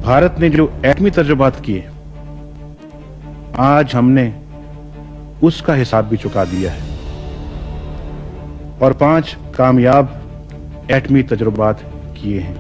भारत ने जो एटमी तजुर्बात किए, आज हमने उसका हिसाब भी चुका दिया है और 5 कामयाब एटमी तजुर्बात किए हैं।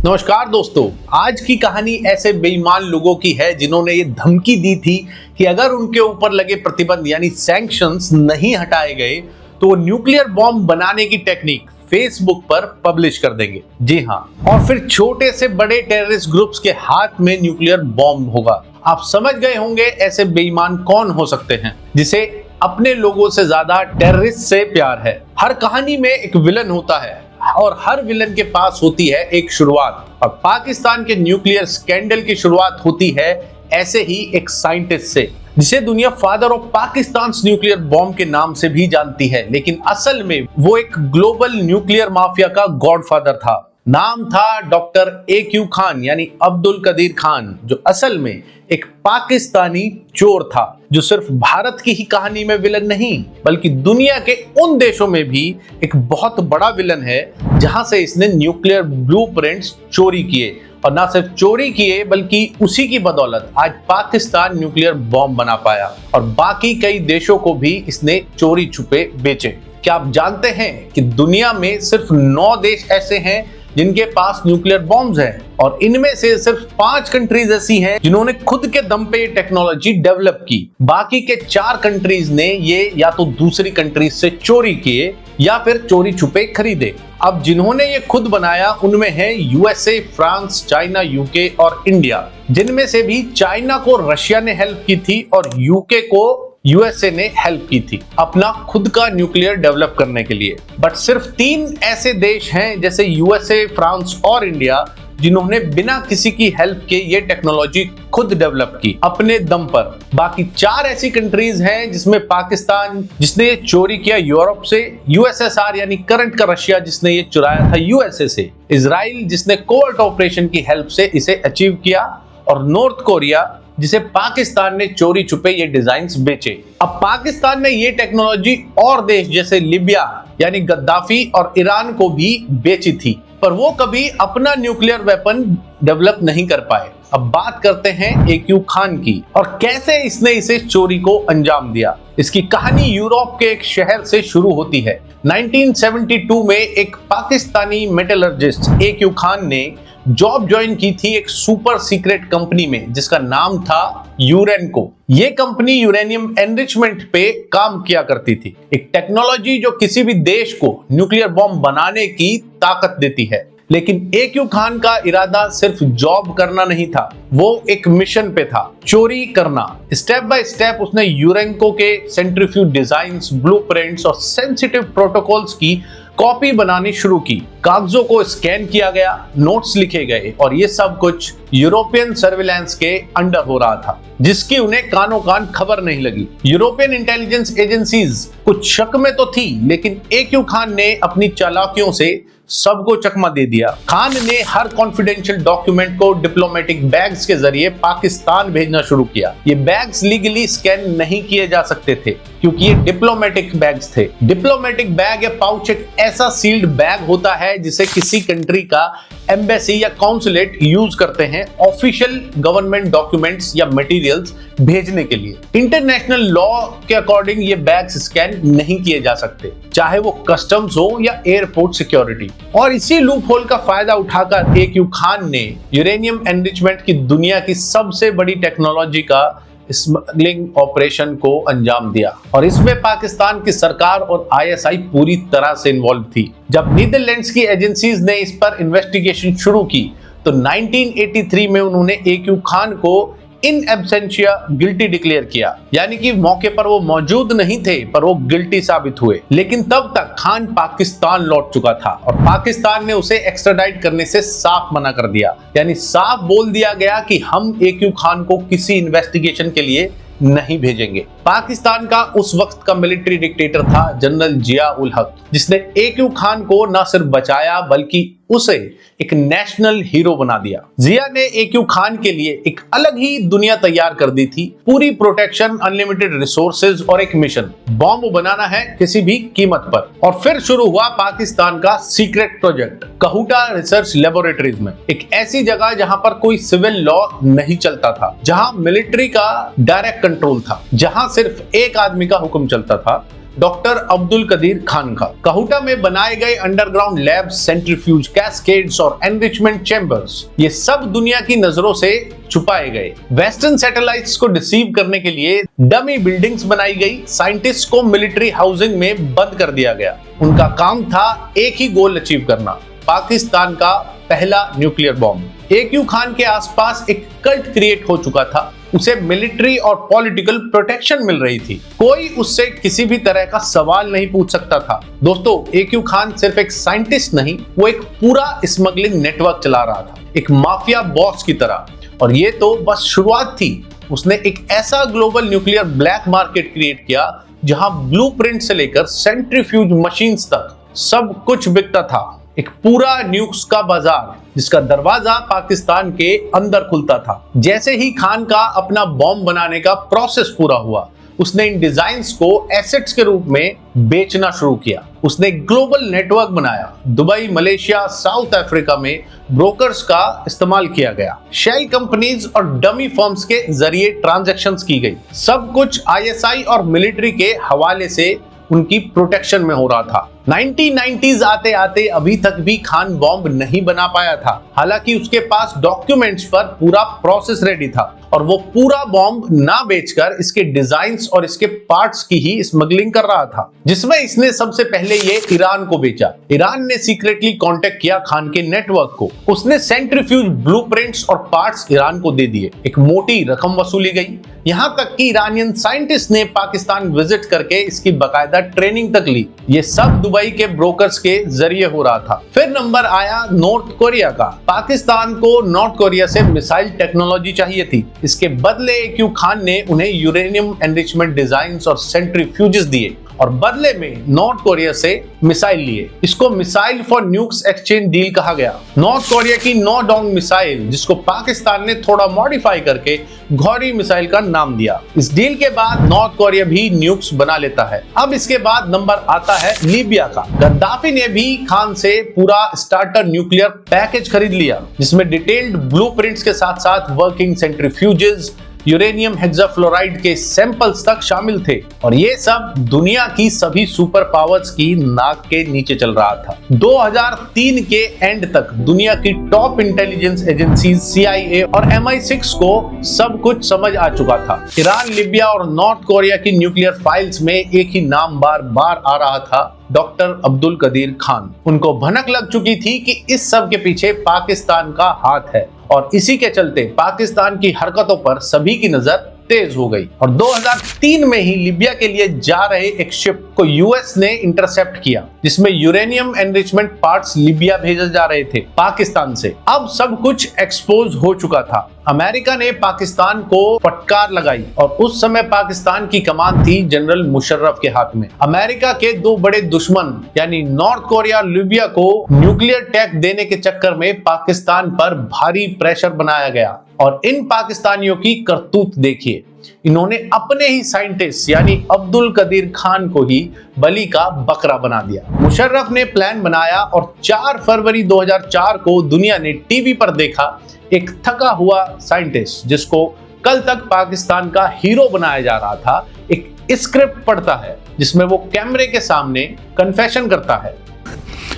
नमस्कार दोस्तों, आज की कहानी ऐसे बेईमान लोगों की है जिन्होंने ये धमकी दी थी कि अगर उनके ऊपर लगे प्रतिबंध यानी सैंक्शंस नहीं हटाए गए तो वो न्यूक्लियर बॉम्ब बनाने की टेक्निक फेसबुक पर पब्लिश कर देंगे। जी हाँ, और फिर छोटे से बड़े टेररिस्ट ग्रुप्स के हाथ में न्यूक्लियर बॉम्ब होगा। आप समझ गए होंगे ऐसे बेईमान कौन हो सकते हैं जिसे अपने लोगों से ज्यादा टेररिस्ट से प्यार है। हर कहानी में एक विलन होता है और हर विलन के पास होती है एक शुरुआत, और पाकिस्तान के न्यूक्लियर स्कैंडल की शुरुआत होती है ऐसे ही एक साइंटिस्ट से जिसे दुनिया father of Pakistan nuclear bomb के नाम से भी जानती है, लेकिन असल में वो एक ग्लोबल न्यूक्लियर माफिया का गॉडफादर था। नाम था डॉक्टर AQ खान यानी अब्दुल कदीर खान, जो असल में एक पाकिस्तानी चोर था जो सिर्फ भारत की ही कहानी में विलन नहीं बल्कि दुनिया के उन देशों में भी एक बहुत बड़ा विलन है जहां से इसने न्यूक्लियर ब्लूप्रिंट्स चोरी किए, और ना सिर्फ चोरी किए बल्कि उसी की बदौलत आज पाकिस्तान न्यूक्लियर बॉम्ब बना पाया और बाकी कई देशों को भी इसने चोरी छुपे बेचे। क्या आप जानते हैं कि दुनिया में सिर्फ 9 देश ऐसे हैं जिनके पास न्यूक्लियर बॉम्ब्स हैं, और इनमें से सिर्फ 5 कंट्रीज ऐसी हैं जिन्होंने खुद के दम पे ये टेक्नोलॉजी डेवलप की। बाकी के 4 कंट्रीज ने ये या तो दूसरी कंट्रीज से चोरी किए या फिर चोरी छुपे खरीदे। अब जिन्होंने ये खुद बनाया उनमें है USA, फ्रांस, चाइना, UK और इंडिया, जिनमें से भी चाइना को रशिया ने हेल्प की थी और UK को USA ने हेल्प की थी अपना खुद का न्यूक्लियर डेवलप करने के लिए। बट सिर्फ 3 ऐसे देश हैं जैसे USA, फ्रांस और इंडिया जिन्होंने बिना किसी की हेल्प के ये टेक्नोलॉजी खुद डेवलप की अपने दम पर। बाकी 4 ऐसी कंट्रीज हैं जिसमें पाकिस्तान जिसने ये चोरी किया यूरोप से, USSR यानी करंट का रशिया जिसने ये चुराया था USA से, इजराइल जिसने कोवर्ट ऑपरेशन की हेल्प से इसे अचीव किया, और नॉर्थ कोरिया जिसे पाकिस्तान ने चोरी छुपे ये डिजाइन्स बेचे। अब पाकिस्तान ने ये टेक्नोलॉजी और देश जैसे लीबिया यानी गद्दाफी और ईरान को भी बेची थी, पर वो कभी अपना न्यूक्लियर वेपन डेवलप नहीं कर पाए। अब बात करते हैं AQ खान की और कैसे इसने इसे चोरी को अंजाम दिया। इसकी कहानी यूरोप के एक शहर से शुरू होती है। 1972 में एक पाकिस्तानी मेटलर्जिस्ट AQ खान ने जॉब ज्वाइन की थी एक सुपर सीक्रेट कंपनी में जिसका नाम था यूरेनको। ये कंपनी यूरेनियम एनरिचमेंट पे काम किया करती थी, एक टेक्नोलॉजी जो किसी भी देश को न्यूक्लियर बॉम्ब बनाने की ताकत देती है। लेकिन AQ खान का इरादा सिर्फ जॉब करना नहीं था, वो एक मिशन पे था, चोरी करना। स्टेप बाय स्टेप उसने यूरेनको के सेंट्रीफ्यूज डिजाइन्स, ब्लूप्रिंट्स और सेंसिटिव प्रोटोकॉल्स की कॉपी बनानी शुरू की। कागजों को स्कैन किया गया, नोट्स लिखे गए और ये सब कुछ यूरोपियन सर्विलांस के अंडर हो रहा था जिसकी उन्हें कानों कान खबर नहीं लगी। यूरोपियन इंटेलिजेंस एजेंसीज कुछ शक में तो थी, लेकिन AQ खान ने अपनी चालाकियों से सबको चकमा दे दिया। खान ने हर कॉन्फिडेंशियल डॉक्यूमेंट को डिप्लोमेटिक बैग्स के जरिए पाकिस्तान भेजना शुरू किया। ये बैग्स लीगली स्कैन नहीं किए जा सकते थे क्योंकि ये डिप्लोमेटिक बैग्स थे। डिप्लोमेटिक बैग या पाउच एक ऐसा सील्ड बैग होता है जिसे किसी कंट्री का एम्बेसी या कॉन्सुलेट यूज करते हैं ऑफिशियल गवर्नमेंट डॉक्यूमेंट्स या मटेरियल्स भेजने के लिए। इंटरनेशनल लॉ के अकॉर्डिंग ये बैग्स स्कैन नहीं किए जा सकते, चाहे वो कस्टम्स हो या एयरपोर्ट सिक्योरिटी। और इसी लूप होल का फायदा उठाकर AQ खान ने यूरेनियम एनरिचमेंट की दुनिया की सबसे बड़ी टेक्नोलॉजी का स्मगलिंग ऑपरेशन को अंजाम दिया, और इसमें पाकिस्तान की सरकार और ISI पूरी तरह से इन्वॉल्व थी। जब नीदरलैंड्स की एजेंसीज ने इस पर इन्वेस्टिगेशन शुरू की तो 1983 में उन्होंने AQ खान को इन एब्सेंशिया गिल्टी डिक्लेयर किया, यानी कि मौके पर वो मौजूद नहीं थे पर वो गिल्टी साबित हुए। लेकिन तब तक खान पाकिस्तान लौट चुका था और पाकिस्तान ने उसे एक्स्ट्राडाइट करने से साफ मना कर दिया, यानी साफ बोल दिया गया कि हम AQ खान को किसी इन्वेस्टिगेशन के लिए नहीं भेजेंगे। पाकिस्तान का उस वक्त का मिलिट्री डिक्टेटर था जनरल जिया उल हक, जिसने AQ खान को न सिर्फ बचाया बल्कि उसे एक नेशनल हीरो बना दिया। जिया ने AQ खान के लिए एक अलग ही दुनिया तैयार कर दी थी, पूरी प्रोटेक्शन, अनलिमिटेड रिसोर्सेज और एक मिशन, बॉम्ब बनाना है किसी भी कीमत पर। और फिर शुरू हुआ पाकिस्तान का secret project Kahuta research laboratories में, एक ऐसी जगह जहां पर कोई सिविल लॉ नहीं चलता था, जहां मिलिट्री का डायरेक्ट कंट्रोल था, जहां सिर्फ एक आदमी का हुक्म चलता था, डॉक्टर अब्दुल कदीर खान का। कहूटा में बनाए गए अंडरग्राउंड लैब्स, सेंट्रीफ्यूज, कैस्केड्स और एनरिचमेंट चैम्बर्स, ये सब दुनिया की नजरों से छुपाए गए। वेस्टर्न सैटेलाइट्स को डिसीव करने के लिए डमी बिल्डिंग्स बनाई गई, साइंटिस्ट को मिलिट्री हाउसिंग में बंद कर दिया गया। उनका काम था एक ही गोल अचीव करना, पाकिस्तान का पहला न्यूक्लियर बॉम्ब। AQ खान के आसपास एक कल्ट क्रिएट हो चुका था, उसे मिलिट्री और पॉलिटिकल प्रोटेक्शन मिल रही थी, कोई उससे किसी भी तरह का सवाल नहीं पूछ सकता था। दोस्तों, AQ खान सिर्फ एक साइंटिस्ट नहीं, वो एक पूरा स्मगलिंग नेटवर्क चला रहा था, एक माफिया बॉस की तरह। और ये तो बस शुरुआत थी, उसने एक ऐसा global nuclear black market create किया जहां ब्लूप्रिंट से लेकर सेंट्रीफ्यूज मशीन्स तक सब कुछ बिकता था। एक पूरा न्यूक्स का बाजार जिसका दरवाजा पाकिस्तान के अंदर खुलता था। जैसे ही खान का अपना बॉम्ब बनाने का प्रोसेस पूरा हुआ, उसने इन डिजाइन्स को एसेट्स के रूप में बेचना शुरू किया। उसने ग्लोबल नेटवर्क बनाया, दुबई, मलेशिया, साउथ अफ्रीका में ब्रोकर्स का इस्तेमाल किया गया, शेल कंपनीज और डमी फर्म्स के जरिए ट्रांजैक्शंस की गई। सब कुछ ISI और मिलिट्री के हवाले से उनकी प्रोटेक्शन में हो रहा था। 1990s आते आते अभी तक भी खान बॉम्ब नहीं बना पाया था, हालांकि उसके पास डॉक्यूमेंट्स पर पूरा प्रोसेस रेडी था और वो पूरा बॉम्ब ना बेचकर इसके डिजाइन्स और इसके पार्ट्स की ही स्मगलिंग कर रहा था, जिसमें इसने सबसे पहले ये ईरान को बेचा। ईरान ने सीक्रेटली कांटेक्ट किया खान के नेटवर्क को, उसने सेंट्रीफ्यूज, ब्लूप्रिंट्स और पार्ट्स ईरान को दे दिए। एक मोटी रकम वसूली गई, यहां तक कि ईरानियन साइंटिस्ट ने पाकिस्तान विजिट करके इसकी बाकायदा ट्रेनिंग तक ली। ये सब दुबई के ब्रोकर्स के जरिए हो रहा था। फिर नंबर आया नॉर्थ कोरिया का। पाकिस्तान को नॉर्थ कोरिया से मिसाइल टेक्नोलॉजी चाहिए थी, इसके बदले AQ खान ने उन्हें यूरेनियम एनरिचमेंट डिजाइन्स और सेंट्रीफ्यूजेस दिए और बदले में नॉर्थ कोरिया से मिसाइल लिए। इसको missile for nukes exchange deal कहा गया। नॉर्थ कोरिया की नौडोंग मिसाइल, जिसको पाकिस्तान ने थोड़ा मॉडिफाई करके घौरी मिसाइल का नाम दिया। इस डील के बाद नॉर्थ कोरिया भी न्यूक्स बना लेता है। अब इसके बाद नंबर आता है लीबिया का। गद्दाफी ने भी खान से पूरा स्टार्टर न्यूक्लियर पैकेज खरीद लिया, जिसमें डिटेल्ड ब्लूप्रिंट्स के साथ साथ वर्किंग सेंट्रीफ्यूजेस, यूरेनियम हेक्साफ्लोराइड के सैंपल्स तक शामिल थे। और ये सब दुनिया की सभी सुपर पावर्स की नाक के नीचे चल रहा था। 2003 के एंड तक दुनिया की टॉप इंटेलिजेंस एजेंसीज CIA और MI6 को सब कुछ समझ आ चुका था। ईरान, लीबिया और नॉर्थ कोरिया की न्यूक्लियर फाइल्स में एक ही नाम बार बार आ रहा था, डॉक्टर अब्दुल कदीर खान। उनको भनक लग चुकी थी कि इस सब के पीछे पाकिस्तान का हाथ है और इसी के चलते पाकिस्तान की हरकतों पर सभी की नजर तेज हो गई। और 2003 में ही लीबिया के लिए जा रहे एक शिप को US ने इंटरसेप्ट किया, जिसमें यूरेनियम एनरिचमेंट पार्ट्स लीबिया भेजे जा रहे थे पाकिस्तान से। अब सब कुछ एक्सपोज हो चुका था। अमेरिका ने पाकिस्तान को फटकार लगाई और उस समय पाकिस्तान की कमान थी जनरल मुशर्रफ के हाथ में। अमेरिका के दो बड़े दुश्मन यानी नॉर्थ कोरिया, लीबिया को न्यूक्लियर टैक देने के चक्कर में पाकिस्तान पर भारी प्रेशर बनाया गया। और इन पाकिस्तानियों की करतूत देखिए, इन्होंने अपने ही साइंटिस्ट यानी अब्दुल कदीर खान को ही बलि का बकरा बना दिया। मुशर्रफ ने प्लान बनाया और 4 फरवरी 2004 को दुनिया ने टीवी पर देखा एक थका हुआ साइंटिस्ट, जिसको कल तक पाकिस्तान का हीरो बनाया जा रहा था, एक स्क्रिप्ट पढ़ता है जिसमें वो कैमरे के सामने कन्फेशन करता है।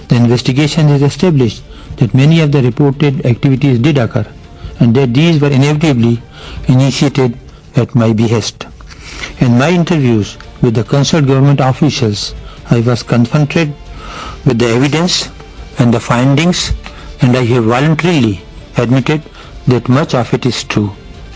The investigation has established that many of the reported activities did occur and that these were inevitably initiated at my behest. In my interviews with the concerned government officials, I was confronted with the evidence and the findings, and I have voluntarily admitted that much of it is true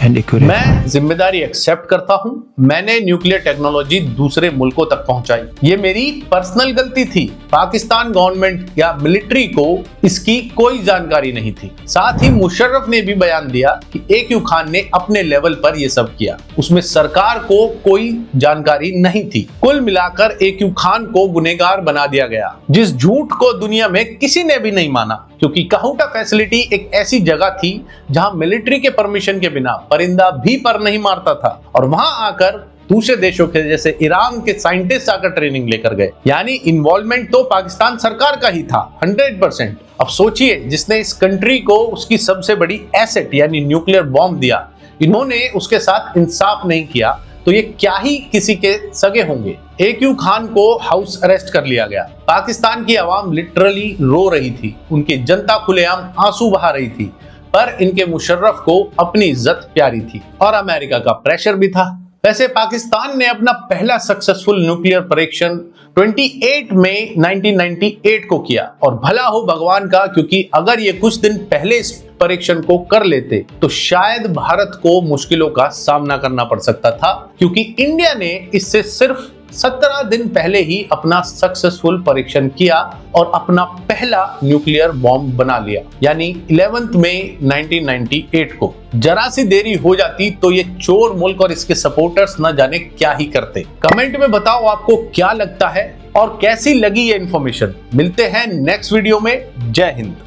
and accurate. मैं जिम्मेदारी accept करता हूं, मैंने nuclear technology दूसरे मुल्कों तक पहुंचाई, ये मेरी पर्सनल गलती थी। पाकिस्तान गवर्नमेंट या मिलिट्री को इसकी कोई जानकारी नहीं थी। साथ ही मुशर्रफ ने भी बयान दिया कि AQ खान ने अपने लेवल पर यह सब किया, उसमें सरकार को कोई जानकारी नहीं थी। कुल मिलाकर AQ खान को गुनहगार बना दिया गया, जिस झूठ को दुनिया में किसी ने भी नहीं माना, क्योंकि कहूटा फैसिलिटी एक ऐसी जगह थी जहां मिलिट्री के परमिशन के बिना परिंदा भी पर नहीं मारता था, और वहां आकर दूसरे देशों के जैसे ईरान के साइंटिस्ट आकर ट्रेनिंग लेकर गए। यानी इन्वॉल्वमेंट तो पाकिस्तान सरकार का ही था 100%। अब सोचिए, जिसने इस कंट्री को उसकी सबसे बड़ी एसेट यानी न्यूक्लियर बॉम्ब दिया, इन्होंने उसके साथ इंसाफ नहीं किया, तो ये क्या ही किसी के सगे होंगे। AQ खान को हाउस अरेस्ट कर लिया गया। पाकिस्तान की आवाम लिटरली रो रही थी, उनकी जनता खुलेआम आंसू बहा रही थी, पर इनके मुशर्रफ को अपनी इज्जत प्यारी थी और अमेरिका का प्रेशर भी था। वैसे पाकिस्तान ने अपना पहला सक्सेसफुल न्यूक्लियर परीक्षण 28 मई 1998 को किया, और भला हो भगवान का, क्योंकि अगर ये कुछ दिन पहले इस परीक्षण को कर लेते तो शायद भारत को मुश्किलों का सामना करना पड़ सकता था, क्योंकि इंडिया ने इससे सिर्फ 17 दिन पहले ही अपना सक्सेसफुल परीक्षण किया और अपना पहला न्यूक्लियर बॉम्ब बना लिया, यानी 11 मई 1998 को। जरा सी देरी हो जाती तो ये चोर मुल्क और इसके सपोर्टर्स न जाने क्या ही करते। कमेंट में बताओ आपको क्या लगता है और कैसी लगी ये इंफॉर्मेशन। मिलते हैं नेक्स्ट वीडियो में। जय हिंद।